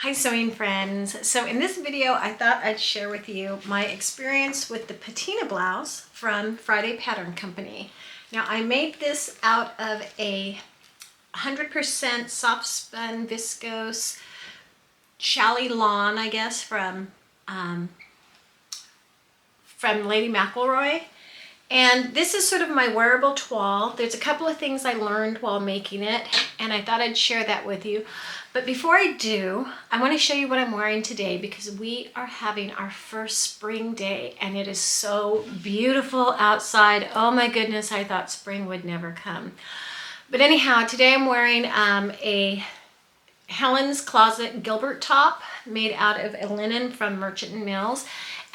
Hi sewing friends. So in this video I thought I'd share with you my experience with the Patina blouse from Friday Pattern Company. Now I made this out of a 100% soft spun viscose chalet lawn, I guess, from Lady McElroy. And this is sort of my wearable toile. There's a couple of things I learned while making it, and I thought I'd share that with you. But before I do, I want to show you what I'm wearing today because we are having our first spring day and it is so beautiful outside. Oh my goodness, I thought spring would never come. But anyhow, today I'm wearing a Helen's Closet Gilbert top made out of a linen from Merchant & Mills.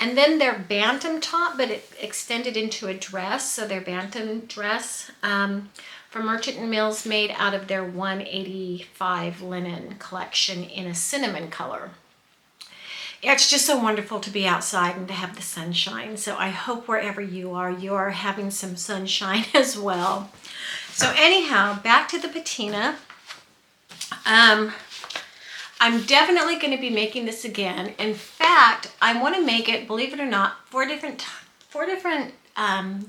And then their bantam top, but it extended into a dress. So their bantam dress from Merchant & Mills made out of their 185 linen collection in a cinnamon color. It's just so wonderful to be outside and to have the sunshine. So I hope wherever you are having some sunshine as well. So anyhow, back to the patina. I'm definitely going to be making this again. In fact, I want to make it, believe it or not, four different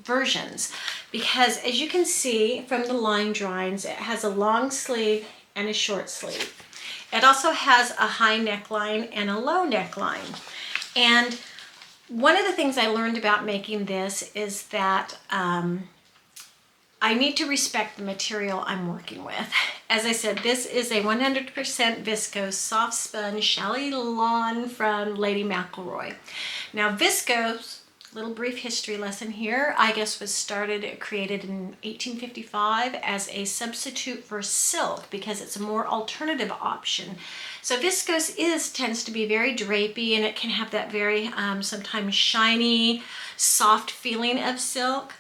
versions, because as you can see from the line drawings, it has a long sleeve and a short sleeve. It also has a high neckline and a low neckline. And one of the things I learned about making this is that I need to respect the material I'm working with. As I said, this is a 100% viscose soft spun chalet lawn from Lady McElroy. Now viscose, little brief history lesson here, I guess was created in 1855 as a substitute for silk because it's a more alternative option. So viscose tends to be very drapey, and it can have that very sometimes shiny, soft feeling of silk.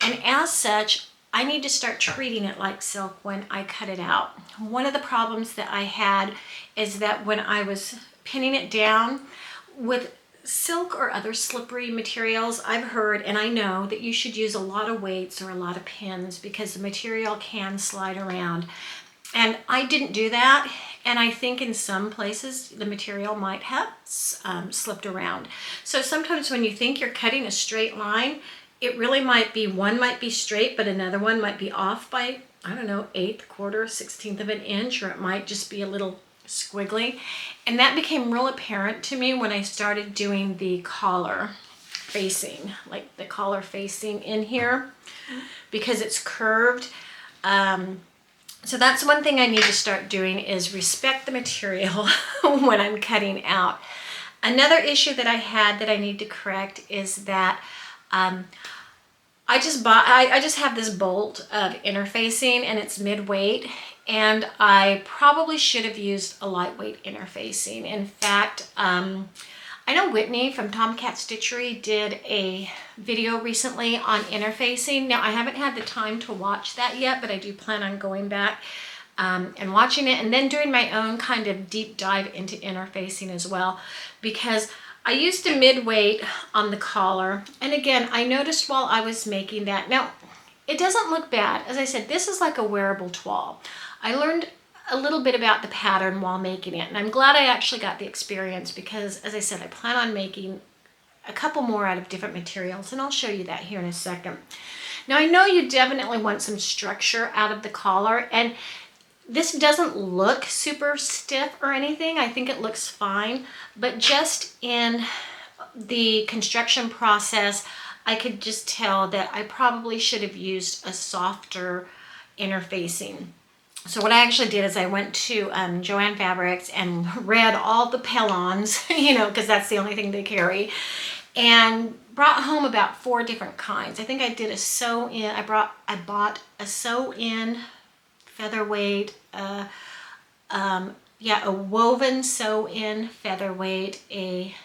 And as such, I need to start treating it like silk when I cut it out. One of the problems that I had is that when I was pinning it down with silk or other slippery materials, I've heard and I know that you should use a lot of weights or a lot of pins because the material can slide around. And I didn't do that, and I think in some places the material might have slipped around. So sometimes when you think you're cutting a straight line, it really might be, one might be straight, but another one might be off by, I don't know, 1/8, 1/4, 1/16 of an inch, or it might just be a little squiggly. And that became real apparent to me when I started doing the collar facing, like the collar facing in here, because it's curved. So that's one thing I need to start doing, is respect the material when I'm cutting out. Another issue that I had that I need to correct is that I just have this bolt of interfacing and it's mid-weight, and I probably should have used a lightweight interfacing. In fact, I know Whitney from Tomcat Stitchery did a video recently on interfacing. Now I haven't had the time to watch that yet, but I do plan on going back and watching it and then doing my own kind of deep dive into interfacing as well, because I used a mid-weight on the collar, and again, I noticed while I was making that, now it doesn't look bad. As I said, this is like a wearable toile. I learned a little bit about the pattern while making it, and I'm glad I actually got the experience because, as I said, I plan on making a couple more out of different materials, and I'll show you that here in a second. Now I know you definitely want some structure out of the collar, and this doesn't look super stiff or anything. I think it looks fine, but just in the construction process, I could just tell that I probably should have used a softer interfacing. So what I actually did is I went to Joann Fabrics and read all the Pellons, you know, because that's the only thing they carry, and brought home about 4 different kinds. I think I did a sew-in. I bought a sew-in featherweight, a woven sew-in featherweight, a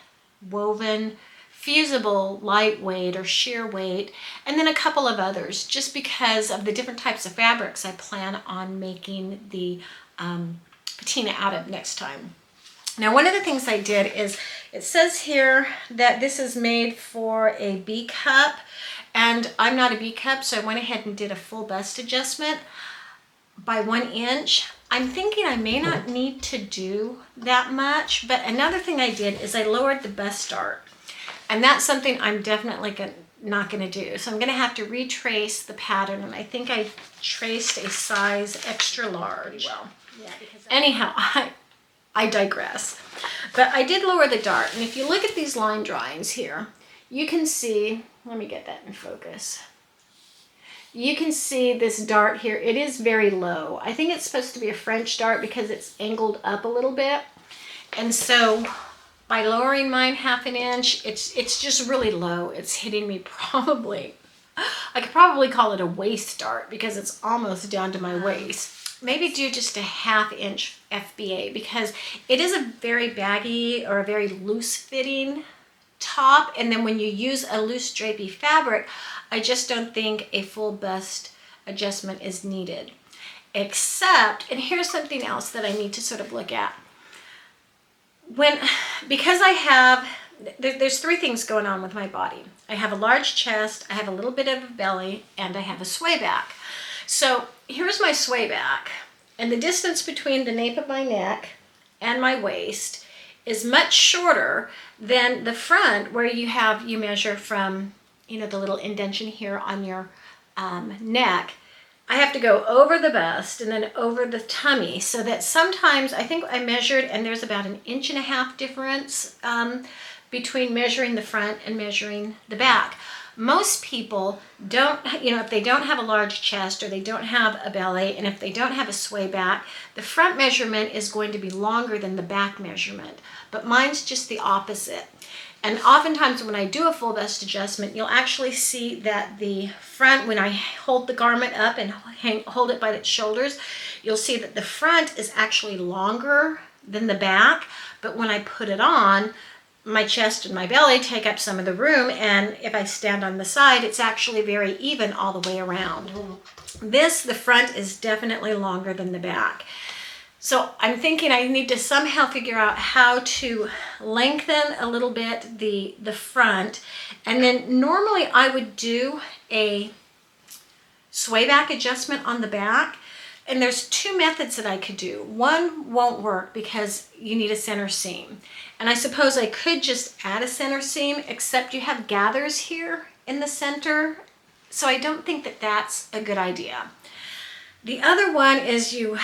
woven fusible lightweight or sheer weight, and then a couple of others, just because of the different types of fabrics I plan on making the patina out of next time. Now one of the things I did is, it says here that this is made for a B cup, and I'm not a B cup, so I went ahead and did a full bust adjustment by 1 inch. I'm thinking I may not need to do that much, but another thing I did is I lowered the bust dart. And that's something I'm definitely not going to do. So I'm going to have to retrace the pattern, and I think I traced a size extra large. Well, yeah, anyhow, I digress. But I did lower the dart, and if you look at these line drawings here, you can see, let me get that in focus. You can see this dart here. It is very low. I think it's supposed to be a French dart because it's angled up a little bit. And so by lowering mine 1/2 inch, it's just really low. It's hitting me probably, I could probably call it a waist dart because it's almost down to my waist. Maybe do just a 1/2 inch FBA because it is a very baggy or a very loose fitting top. And then when you use a loose drapey fabric, I just don't think a full bust adjustment is needed. Except, and here's something else that I need to sort of look at. Because I have, there's 3 things going on with my body. I have a large chest, I have a little bit of a belly, and I have a sway back. So here's my sway back, and the distance between the nape of my neck and my waist is much shorter than the front, where you measure from, the little indentation here on your neck. I have to go over the bust and then over the tummy, so that sometimes I think I measured, and there's about 1.5 inch difference between measuring the front and measuring the back. Most people don't, if they don't have a large chest or they don't have a belly, and if they don't have a sway back, the front measurement is going to be longer than the back measurement. But mine's just the opposite. And oftentimes when I do a full bust adjustment, you'll actually see that the front, when I hold the garment up and hold it by its shoulders, you'll see that the front is actually longer than the back. But when I put it on, my chest and my belly take up some of the room. And if I stand on the side, it's actually very even all the way around. The front is definitely longer than the back. So I'm thinking I need to somehow figure out how to lengthen a little bit the front. And then normally I would do a sway back adjustment on the back. And there's 2 methods that I could do. One won't work because you need a center seam. And I suppose I could just add a center seam, except you have gathers here in the center. So I don't think that that's a good idea. The other one is you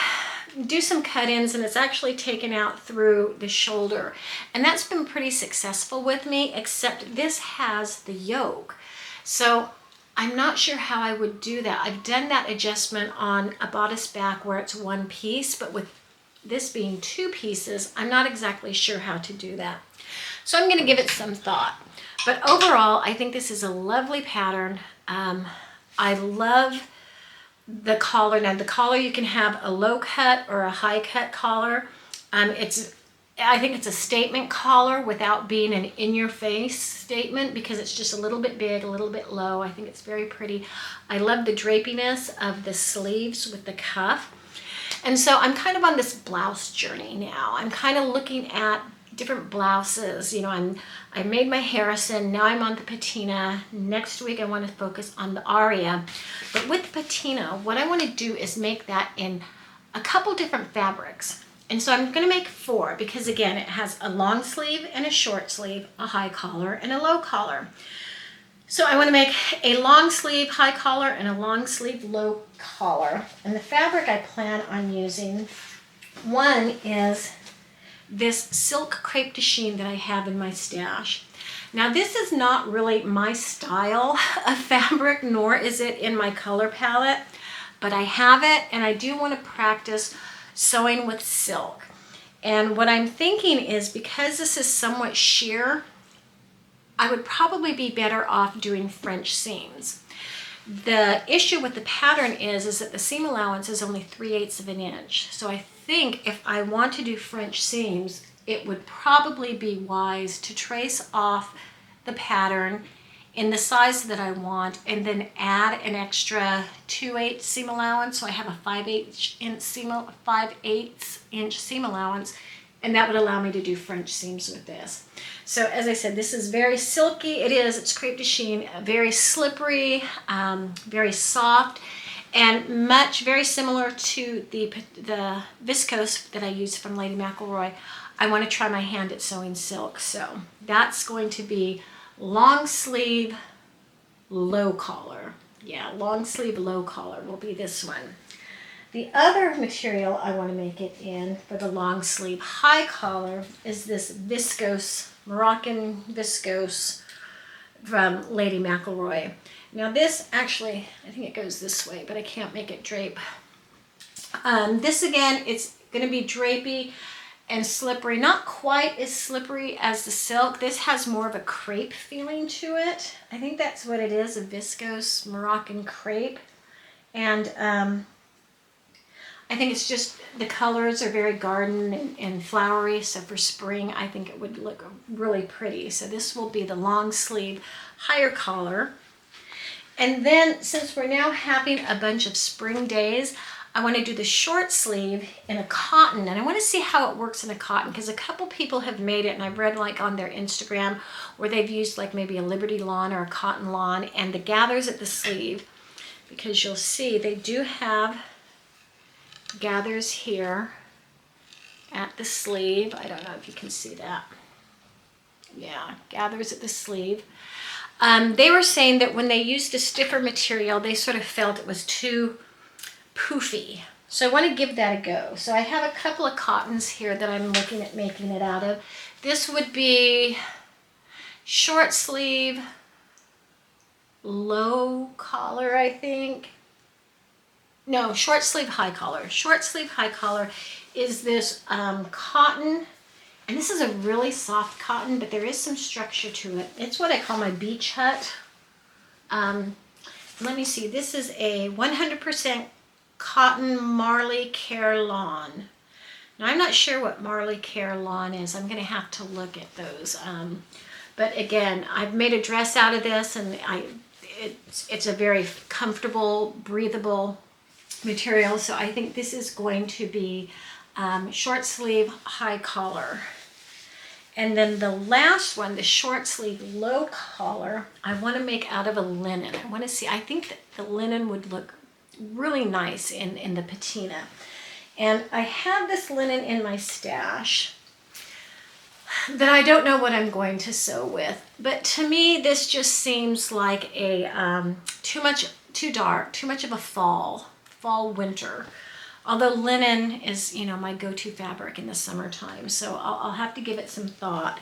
do some cut-ins, and it's actually taken out through the shoulder. And that's been pretty successful with me, except this has the yoke. So I'm not sure how I would do that. I've done that adjustment on a bodice back where it's 1 piece, but with this being 2 pieces, I'm not exactly sure how to do that. So I'm going to give it some thought. But overall, I think this is a lovely pattern. I love the collar. Now the collar, you can have a low cut or a high cut collar. I think it's a statement collar without being an in-your-face statement, because it's just a little bit big, a little bit low. I think it's very pretty. I love the drapiness of the sleeves with the cuff. And so I'm kind of on this blouse journey now. I'm kind of looking at different blouses. I made my Harrison, now I'm on the Patina. Next week I want to focus on the Aria. But with the Patina, what I want to do is make that in a couple different fabrics. And so I'm going to make 4, because again, it has a long sleeve and a short sleeve, a high collar and a low collar. So I want to make a long sleeve high collar and a long sleeve low collar. And the fabric I plan on using, one is this silk crepe de chine that I have in my stash. Now this is not really my style of fabric, nor is it in my color palette, but I have it, and I do want to practice sewing with silk. And what I'm thinking is, because this is somewhat sheer, I would probably be better off doing French seams. The issue with the pattern is that the seam allowance is only 3/8 of an inch. So I think if I want to do French seams, it would probably be wise to trace off the pattern in the size that I want, and then add an extra 2/8 seam allowance. So I have a 5/8 inch seam allowance, and that would allow me to do French seams with this. So as I said, this is very silky. It's crepe de chine, very slippery, very soft. And very similar to the viscose that I use from Lady McElroy, I want to try my hand at sewing silk. So that's going to be long sleeve, low collar. Yeah, long sleeve, low collar will be this one. The other material I want to make it in for the long sleeve high collar is this viscose, Moroccan viscose from Lady McElroy. Now this actually, I think it goes this way, but I can't make it drape. This again, it's going to be drapey and slippery. Not quite as slippery as the silk. This has more of a crepe feeling to it. I think that's what it is, a viscose Moroccan crepe. And I think it's just, the colors are very garden and flowery, so for spring I think it would look really pretty. So this will be the long sleeve, higher collar. And then since we're now having a bunch of spring days, I want to do the short sleeve in a cotton, and I want to see how it works in a cotton, because a couple people have made it, and I've read like on their Instagram where they've used like maybe a Liberty lawn or a cotton lawn, and the gathers at the sleeve, because you'll see they do have gathers here at the sleeve. I don't know if you can see that. Yeah, gathers at the sleeve. They were saying that when they used a stiffer material, they sort of felt it was too poofy. So I want to give that a go. So I have a couple of cottons here that I'm looking at making it out of. This would be short sleeve, low collar, I think. No, short sleeve, high collar. Short sleeve, high collar is this cotton. And this is a really soft cotton, but there is some structure to it. It's what I call my beach hut. Let me see. This is a 100% cotton Marley Care lawn. Now, I'm not sure what Marley Care lawn is. I'm going to have to look at those. But again, I've made a dress out of this, and it's a very comfortable, breathable material. So I think this is going to be short sleeve, high collar. And then the last one, the short sleeve, low collar, I want to make out of a linen. I want to see, I think that the linen would look really nice in the patina. And I have this linen in my stash that I don't know what I'm going to sew with. But to me, this just seems like a too dark, too much of a fall, winter. Although linen is, you know, my go-to fabric in the summertime, so I'll have to give it some thought.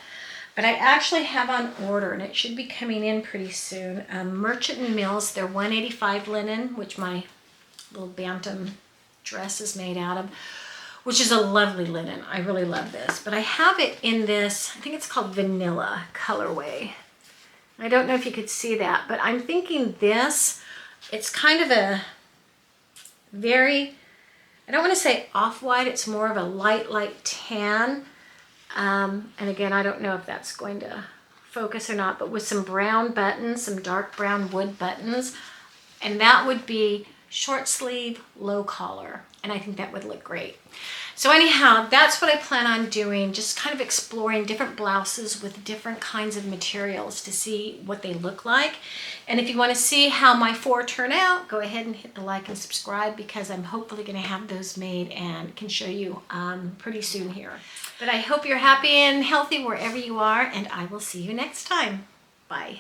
But I actually have on order, and it should be coming in pretty soon, Merchant & Mills, their 185 linen, which my little bantam dress is made out of, which is a lovely linen. I really love this. But I have it in this, I think it's called vanilla colorway. I don't know if you could see that, but I'm thinking this, it's kind of a very, I don't want to say off-white, it's more of a light tan. And again, I don't know if that's going to focus or not, but with some brown buttons, some dark brown wood buttons. And that would be short sleeve, low collar. And I think that would look great. So anyhow, that's what I plan on doing, just kind of exploring different blouses with different kinds of materials to see what they look like. And if you want to see how my 4 turn out, go ahead and hit the like and subscribe, because I'm hopefully going to have those made and can show you pretty soon here. But I hope you're happy and healthy wherever you are, and I will see you next time. Bye.